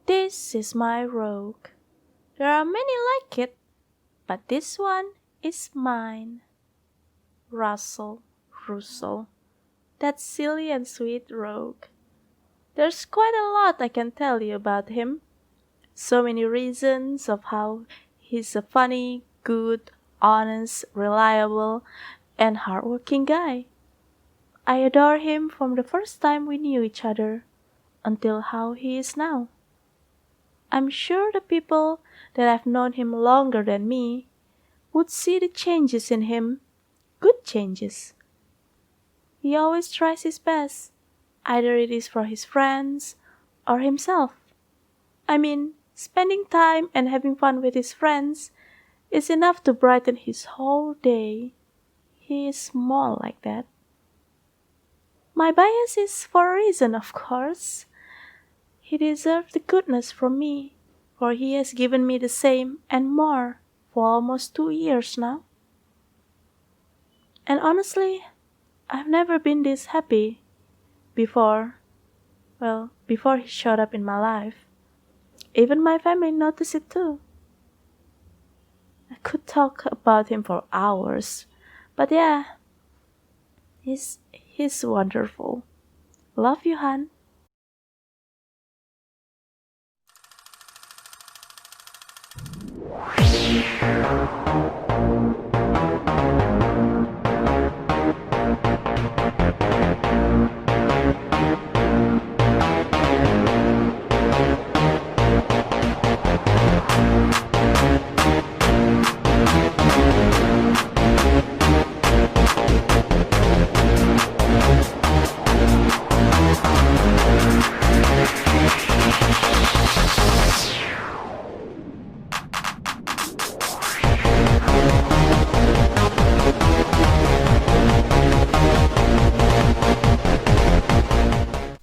This is my rogue. There are many like it, but this one is mine. Russell, Russell, that silly and sweet rogue. There's quite a lot I can tell you about him. So many reasons of how he's a funny, good, honest, reliable, and hardworking guy. I adore him from the first time we knew each other until how he is now. I'm sure the people that have known him longer than me would see the changes in him, good changes. He always tries his best, either it is for his friends or himself. I mean, spending time and having fun with his friends is enough to brighten his whole day. He is small like that. My bias is for a reason, of course. He deserves the goodness from me, for he has given me the same and more for almost 2 years now. And honestly, I've never been this happy before. Well, before he showed up in my life. Even my family noticed it too. I could talk about him for hours, but yeah, he's wonderful. Love you, Han.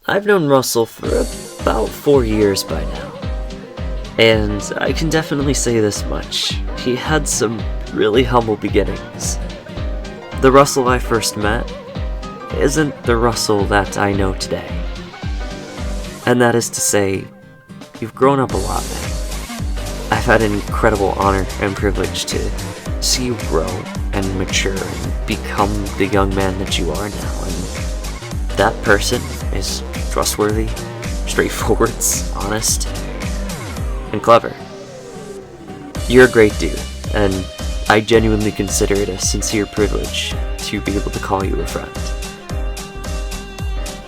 I've known Russell for about 4 years by now, and I can definitely say this much: he had some really humble beginnings. The Russell I first met isn't the Russell that I know today. And that is to say, you've grown up a lot, man. I've had an incredible honor and privilege to see you grow and mature and become the young man that you are now, and that person is trustworthy, straightforward, honest, and clever. You're a great dude, and I genuinely consider it a sincere privilege to be able to call you a friend.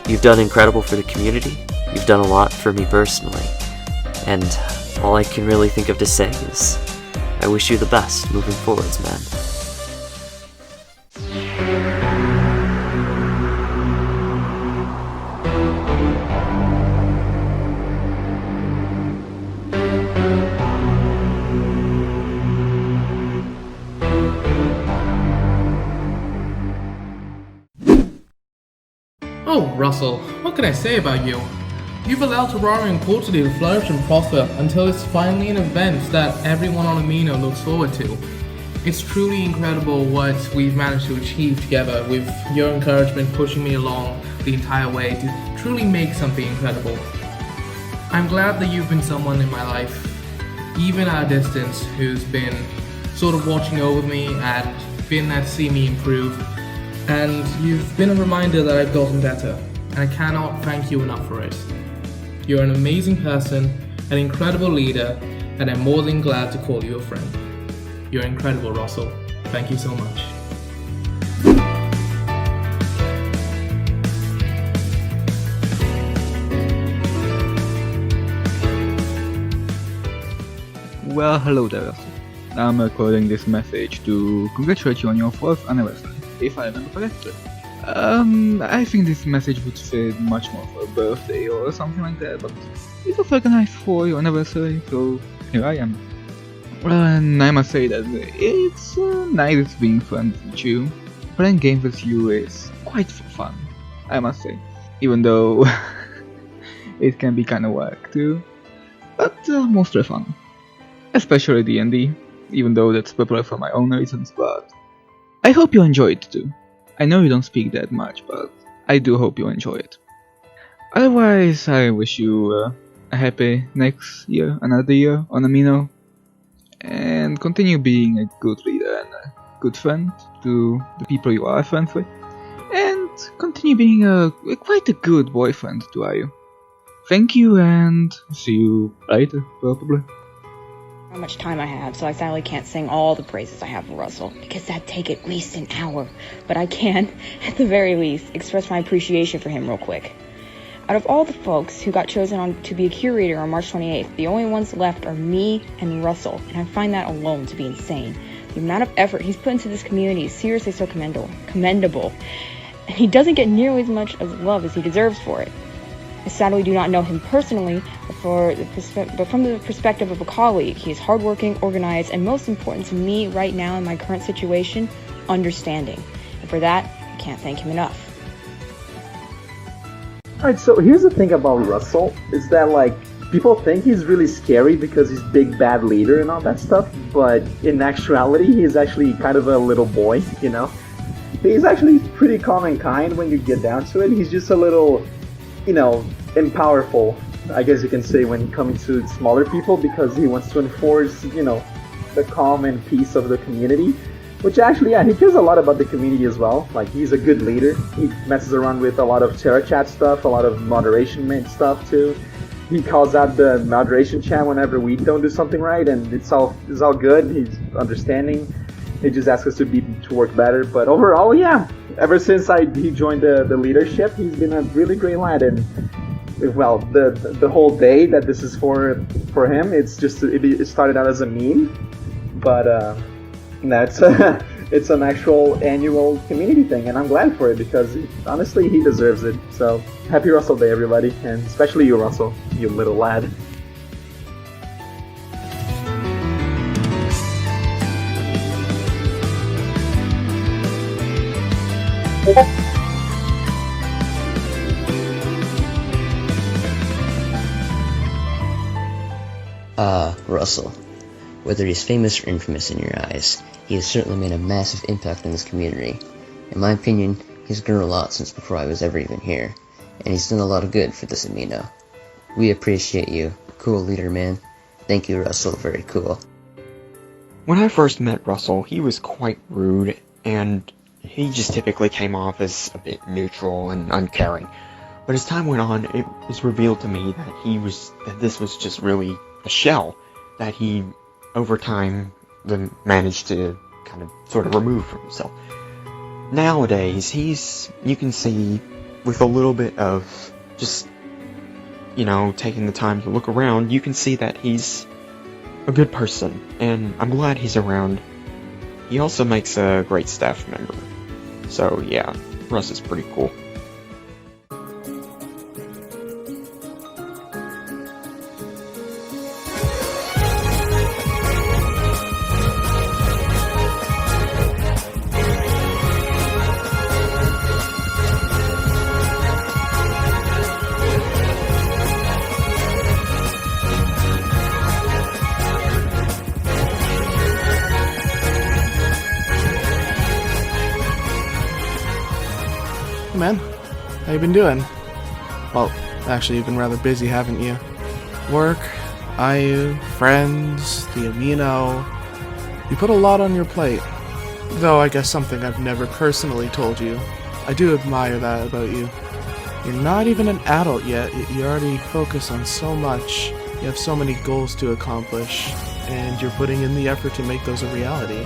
You've done incredible for the community, you've done a lot for me personally, and all I can really think of to say is, I wish you the best moving forwards, man. Oh, Russell, what can I say about you? You've allowed Terrarian culture to flourish and prosper until it's finally an event that everyone on Amino looks forward to. It's truly incredible what we've managed to achieve together, with your encouragement pushing me along the entire way to truly make something incredible. I'm glad that you've been someone in my life, even at a distance, who's been sort of watching over me and been there to see me improve. And you've been a reminder that I've gotten better, and I cannot thank you enough for it. You're an amazing person, an incredible leader, and I'm more than glad to call you a friend. You're incredible, Russell. Thank you so much. Well, hello there, Russell. I'm recording this message to congratulate you on your 4th anniversary, if I remember correctly. I think this message would fit much more for a birthday or something like that, but it was organized for your anniversary, so here I am. And I must say that it's nice being friends with you. Playing games with you is quite fun, I must say. Even though it can be kinda work too, but mostly fun. Especially D&D, even though that's popular for my own reasons, but I hope you enjoy it too. I know you don't speak that much, but I do hope you enjoy it. Otherwise, I wish you a happy next year, another year on Amino, and continue being a good leader and a good friend to the people you are friends with, and continue being quite a good boyfriend to Ayu. Thank you, and see you later, probably. How much time I have, so I sadly can't sing all the praises I have for Russell, because that'd take at least an hour. But I can, at the very least, express my appreciation for him real quick. Out of all the folks who got chosen to be a curator on March 28th, the only ones left are me and Russell, and I find that alone to be insane. The amount of effort he's put into this community is seriously so commendable, and he doesn't get nearly as much love as he deserves for it. I sadly do not know him personally, but from the perspective of a colleague, he is hardworking, organized, and most important to me right now in my current situation, understanding. And for that, I can't thank him enough. Alright, so here's the thing about Russell, is that like, people think he's really scary because he's big bad leader and all that stuff, but in actuality, he's actually kind of a little boy, you know? He's actually pretty calm and kind when you get down to it. He's just a little, you know, powerful, I guess you can say, when coming to smaller people, because he wants to enforce, you know, the calm and peace of the community. Which actually, yeah, he cares a lot about the community as well. Like, he's a good leader. He messes around with a lot of Terra chat stuff, a lot of moderation stuff too. He calls out the moderation chat whenever we don't do something right, and it's all good. He's understanding. He just asks us to work better. But overall, yeah, ever since he joined the leadership, he's been a really great lad. And well, the whole day that this is for him, it started out as a meme, but that's it's an actual annual community thing, and I'm glad for it because honestly, he deserves it. So happy Russell Day, everybody, and especially you, Russell, you little lad. Russell. Whether he's famous or infamous in your eyes, he has certainly made a massive impact in this community. In my opinion, he's grown a lot since before I was ever even here, and he's done a lot of good for this Amino. We appreciate you. Cool leader, man. Thank you, Russell. Very cool. When I first met Russell, he was quite rude, and he just typically came off as a bit neutral and uncaring. But as time went on, it was revealed to me that this was just really a shell that he, over time, managed to kind of sort of remove from himself. Nowadays, you can see, with a little bit of just, you know, taking the time to look around, you can see that he's a good person, and I'm glad he's around. He also makes a great staff member. So yeah, Russ is pretty cool. Hey man, how you been doing? Well, actually you've been rather busy, haven't you? Work, IU, friends, the Amino. You put a lot on your plate. Though I guess something I've never personally told you. I do admire that about you. You're not even an adult yet, you already focus on so much. You have so many goals to accomplish, and you're putting in the effort to make those a reality.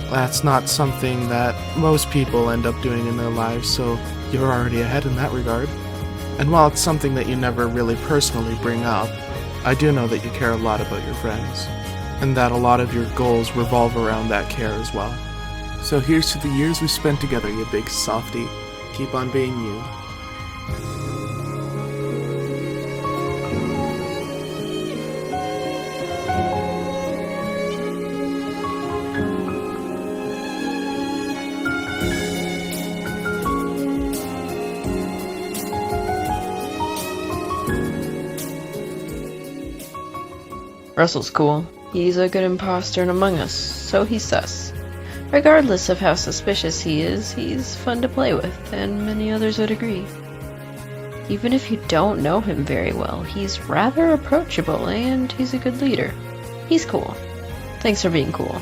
That's not something that most people end up doing in their lives, so you're already ahead in that regard. And while it's something that you never really personally bring up, I do know that you care a lot about your friends, and that a lot of your goals revolve around that care as well. So here's to the years we spent together, you big softie. Keep on being you. Russell's cool. He's a good imposter and among us, so he's sus. Regardless of how suspicious he is, he's fun to play with, and many others would agree. Even if you don't know him very well, he's rather approachable and he's a good leader. He's cool. Thanks for being cool.